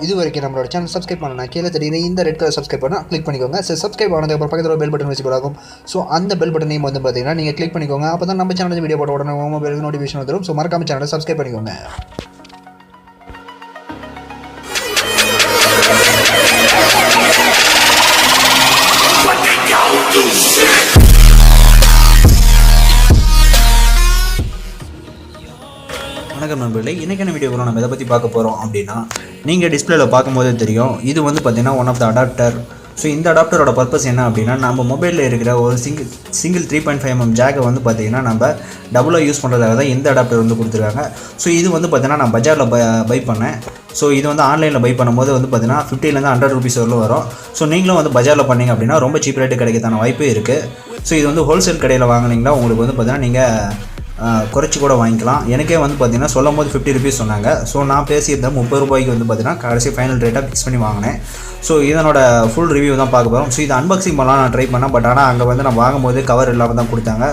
இது வரைக்கும் நம்மளோட சேனல் சப்ஸ்கிரைப் பண்ணலாம் கீழே தெரியுற இந்த ரெட் கலர் சப்ஸ்கிரைப் பண்ணால் கிளிக் பண்ணிக்கோங்க. ஸோ சப்ஸ்கிரைப் ஆனதுக்கப்புறம் பக்கத்தில் ஒரு பெல் பட்டன் விசிபிள் ஆகும். ஸோ அந்த பெல் பட்டனையும் வந்து பார்த்தீங்கன்னா நீங்கள் கிளிக் பண்ணிக்கோங்க. அப்போ தான் நம்ம சேனல் வீடியோ போட்ட உடனே மொபைல் நோட்டிஃபிகேஷன் வந்துடும். ஸோ மறக்காம சேனலை சப்ஸ்கிரைப் பண்ணிக்கோங்க. வணக்கம் நண்பர்களே, இன்றைக்கான வீடியோவில் நம்ம எதை பற்றி பார்க்க போகிறோம் அப்படின்னா, நீங்கள் டிஸ்பிளேயில் பார்க்கும்போதே தெரியும், இது வந்து பார்த்திங்கன்னா one of the adapter. So இந்த அடாப்டரோட பர்பஸ் என்ன அப்படின்னா, நம்ம மொபைலில் இருக்கிற ஒரு சிங்கிள் 3.5mm ஜாக்கை வந்து பார்த்திங்கன்னா நம்ம டபுளாக யூஸ் பண்ணுறதாக தான் இந்த அடாப்டர் வந்து கொடுத்துருக்காங்க. ஸோ இது வந்து பார்த்திங்கன்னா நான் பஜாரில் பை பண்ணேன். ஸோ இது வந்து ஆன்லைனில் பை பண்ணும்போது வந்து பார்த்திங்கன்னா 50 100 ரூபீஸ் வரலும் வரும். ஸோ நீங்களும் வந்து பஜாரில் பண்ணிங்க அப்படின்னா ரொம்ப சீப் ரேட்டு கிடைக்கிறதான வாய்ப்பே இருக்குது. ஸோ இது வந்து ஹோல்சேல் கடையில் வாங்கினீங்கன்னா உங்களுக்கு வந்து பார்த்திங்கன்னா நீங்கள் குறைச்சி கூட வாங்கிக்கலாம். எனக்கே வந்து பார்த்திங்கன்னா சொல்லும் போது 50 ரூபீஸ் சொன்னாங்க. ஸோ நான் பேசியிருந்தேன் 30 ரூபாய்க்கு வந்து பார்த்திங்கன்னா கடைசி ஃபைனல் ரேட்டாக ஃபிக்ஸ் பண்ணி வாங்கினேன். ஸோ இதனோட ஃபுல் ரிவ்யூ தான் பார்க்க போகிறோம். ஸோ இது அன்பாக்சிங் பண்ணலாம் நான் ட்ரை பண்ணேன். பட் ஆனால் அங்கே வந்து நான் வாங்கும்போது கவர் இல்லாமல் தான் கொடுத்தாங்க.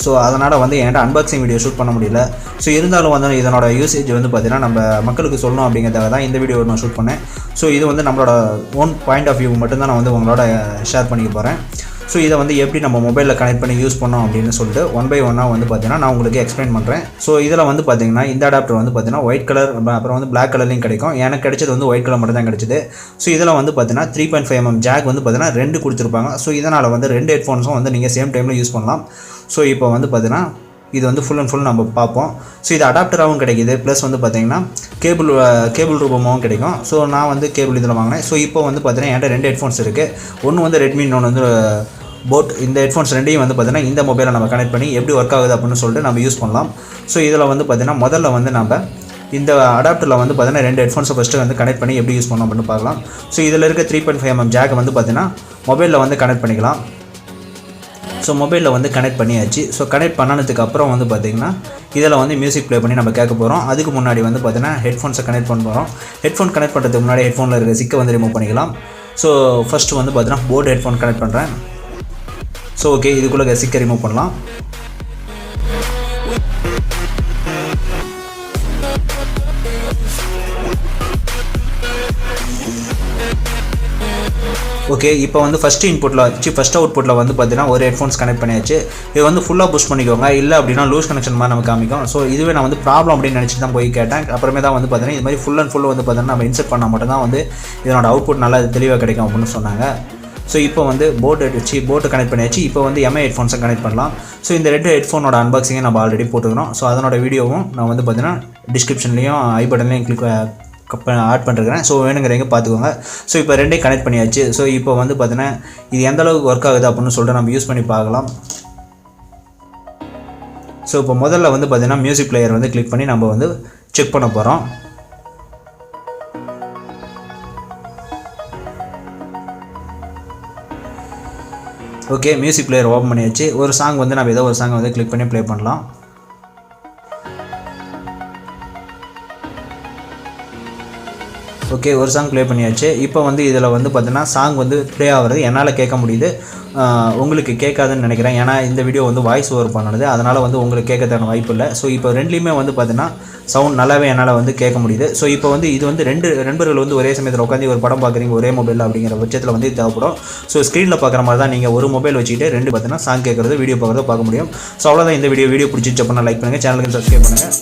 ஸோ அதனால் வந்து என்கிட்ட அன்பாக்சிங் வீடியோ ஷூட் பண்ண முடியல. ஸோ இருந்தாலும் வந்து இதனோட யூசேஜ் வந்து பார்த்திங்கன்னா நம்ம மக்களுக்கு சொல்லணும் அப்படிங்கிறதாக தான் இந்த வீடியோ நான் ஷூட் பண்ணேன். ஸோ இது வந்து நம்மளோட ஓன் பாயிண்ட் ஆஃப் வியூ மட்டும்தான் நான் வந்து உங்களோட ஷேர் பண்ணிக்க போகிறேன். ஸோ இதை வந்து எப்படி நம்ம மொபைலில் கனெக்ட் பண்ணி யூஸ் பண்ணோம் அப்படின்னு சொல்லிட்டு ஒன் பை ஒன்னாக வந்து பார்த்தீங்கன்னா நான் உங்களுக்கு எக்ஸ்பிளைன் பண்ணுறேன். ஸோ இதில் வந்து பார்த்தீங்கன்னா இந்த அடாப்டர் வந்து பார்த்தீங்கன்னா ஒயிட் கலர் அப்புறம் வந்து பிளாக் கலர்லையும் கிடைக்கும். எனக்கு கிடைச்சது வந்து ஒயிட் கலர் மட்டும் தான் கிடைச்சிது. ஸோ இதில் வந்து பார்த்தீங்கன்னா 3.5mm ஜாக் வந்து பார்த்தீங்கன்னா 2 கொடுத்துருப்பாங்க. ஸோ இதனால் வந்து 2 ஹெட்ஃபோன்ஸும் வந்து நீங்கள் சேம் டைமில் யூஸ் பண்ணலாம். ஸோ இப்போ வந்து பார்த்தீங்கன்னா இது வந்து ஃபுல் அண்ட் ஃபுல் நம்ம பார்ப்போம். ஸோ இது அடாப்டராகவும் கிடைக்கிது, ப்ளஸ் வந்து பார்த்திங்கன்னா கேபிள் ரூபமாகவும் கிடைக்கும். ஸோ நான் வந்து கேபிள் இதில் வாங்கினேன். ஸோ இப்போ வந்து பார்த்தீங்கன்னா என்கிட்ட 2 ஹெட்ஃபோன்ஸ் இருக்குது. ஒன்று வந்து ரெட்மி, இன்னொன்று வந்து போட். இந்த ஹெட்ஃபோன்ஸ் ரெண்டையும் வந்து பார்த்திங்கன்னா இந்த மொபைலை நம்ம கனெக்ட் பண்ணி எப்படி ஒர்க் ஆகுது அப்படின்னு சொல்லிட்டு நம்ம யூஸ் பண்ணலாம். ஸோ இதில் வந்து பார்த்திங்கன்னா முதல்ல வந்து நம்ம இந்த அடாப்டரில் வந்து பார்த்திங்கன்னா 2 ஹெட்ஃபோன்ஸை ஃபஸ்ட்டு வந்து கனெக்ட் பண்ணி எப்படி யூஸ் பண்ணோம் அப்படின்னு பார்க்கலாம். ஸோ இதில் இருக்க 3.5mm ஜாக்கை வந்து பார்த்திங்கன்னா மொபைலில் வந்து கனெக்ட் பண்ணிக்கலாம். ஸோ மொபைலில் வந்து கனெக்ட் பண்ணியாச்சு. ஸோ கனெக்ட் பண்ணதுக்கு அப்புறம் வந்து பார்த்திங்கன்னா இதில் வந்து மியூசிக் ப்ளே பண்ணி நம்ம கேட்க போகிறோம். அதுக்கு முன்னாடி வந்து பார்த்திங்கன்னா ஹெட்ஃபோன்ஸை கனெக்ட் பண்ண போகிறோம். ஹெட்ஃபோன் கனெக்ட் பண்ணுறதுக்கு முன்னாடி ஹெட்ஃபோனில் இருக்க சிக்கை வந்து ரிமூவ் பண்ணிக்கலாம். ஸோ ஃபஸ்ட்டு வந்து பார்த்திங்கன்னா போட் ஹெட்ஃபோன் கனெக்ட் பண்ணுறேன். ஸோ ஓகே, இதுக்குள்ளே சிக்கை ரிமூவ் பண்ணலாம். ஓகே, இப்போ வந்து ஃபஸ்ட்டு ஃபஸ்ட் அவுட்புட்டில் வந்து பார்த்தீங்கன்னா ஒரு ஹெட்ஃபோன்ஸ் கனெக்ட் பண்ணியாச்சு. இது வந்து ஃபுல்லாக புஷ் பண்ணிக்கோங்க, இல்லை அப்படின்னா லூஸ் கனெக்ஷன் மாதிரி நம்ம காமிக்கும். ஸோ இதுவே நான் வந்து ப்ராப்ளம் அப்படின்னு நினச்சிட்டு தான் போய் கேட்டேன். அப்புறமே தான் வந்து பார்த்தீங்கன்னா இது மாதிரி ஃபுல் அண்ட் ஃபுல் வந்து பார்த்தீங்கன்னா நம்ம இன்செர்ட் பண்ணால் மட்டும் தான் வந்து இதனோட அவுட்புட் நல்லா தெளிவாக கிடைக்கும் அப்படின்னு சொன்னாங்க. ஸோ இப்போ வந்து போட்டு கனெக்ட் பண்ணியாச்சு. இப்போ வந்து எம்ஐ ஹெட்ஃபோன்ஸை கனெக்ட் பண்ணலாம். ஸோ இந்த 2 ஹெட்ஃபோனோட அன்பாக்சிங்கை நம்ம ஆல்ரெடி போட்டுக்கிறோம். ஸோ அதனோட வீடியோவும் நான் வந்து பார்த்தீங்கன்னா டிஸ்கிரிப்ஷன்லேயும் ஐ பட்டன்லேயும் ஆட் பண்ணிருக்கிறேன். ஸோ வேணுங்கிறவங்க பார்த்துக்கோங்க. ஸோ இப்போ 2 கனெக்ட் பண்ணியாச்சு. ஸோ இப்போ வந்து பார்த்தீங்கன்னா இது எந்த அளவுக்கு ஒர்க் ஆகுது அப்படின்னு சொல்லிட்டு நம்ம யூஸ் பண்ணி பார்க்கலாம். ஸோ இப்போ முதல்ல வந்து பார்த்தீங்கன்னா மியூசிக் பிளேயர் வந்து கிளிக் பண்ணி நம்ம வந்து செக் பண்ண போகிறோம். ஓகே, மியூசிக் பிளேயர் ஓப்பன் பண்ணியாச்சு. ஒரு சாங் வந்து நம்ம ஏதோ ஒரு சாங்கை வந்து கிளிக் பண்ணி ப்ளே பண்ணலாம். ஓகே, ஒரு சாங் ப்ளே பண்ணியாச்சு. இப்போ வந்து இதில் வந்து பார்த்தீங்கன்னா சாங் வந்து ப்ளே ஆகிறது என்னால் கேட்க முடியுது. உங்களுக்கு கேட்காதுன்னு நினைக்கிறேன். ஏன்னா இந்த வீடியோ வந்து வாய்ஸ் ஓவர் பண்ணுது, அதனால் வந்து உங்களுக்கு கேட்கறதுக்கான வாய்ப்பு இல்லை. ஸோ இப்போ ரெண்டுலேயுமே வந்து பார்த்தீங்கன்னா சவுண்ட் நல்லாவே என்னால் வந்து கேட்க முடியுது. ஸோ இப்போ வந்து இது வந்து 2 நண்பர்கள் வந்து ஒரே சமயத்தில் உட்காந்து ஒரு படம் பார்க்குறீங்க ஒரே மொபைல் அப்படிங்கிற பட்சத்தில் வந்து தேவைப்படும். ஸோ ஸ்க்ரீனில் பார்க்குற மாதிரி தான் நீங்கள் ஒரு மொபைல் வச்சுக்கிட்டு 2 பார்த்தீங்கன்னா சாங் கேட்குறது வீடியோ பார்க்குறத பார்க்க முடியும். ஸோ அவ்வளோதான் இந்த வீடியோ பிடிச்சிச்சு அப்படின்னா லைக் பண்ணுங்கள், சேனலுக்கு சப்ஸ்கிரைப் பண்ணுங்கள்.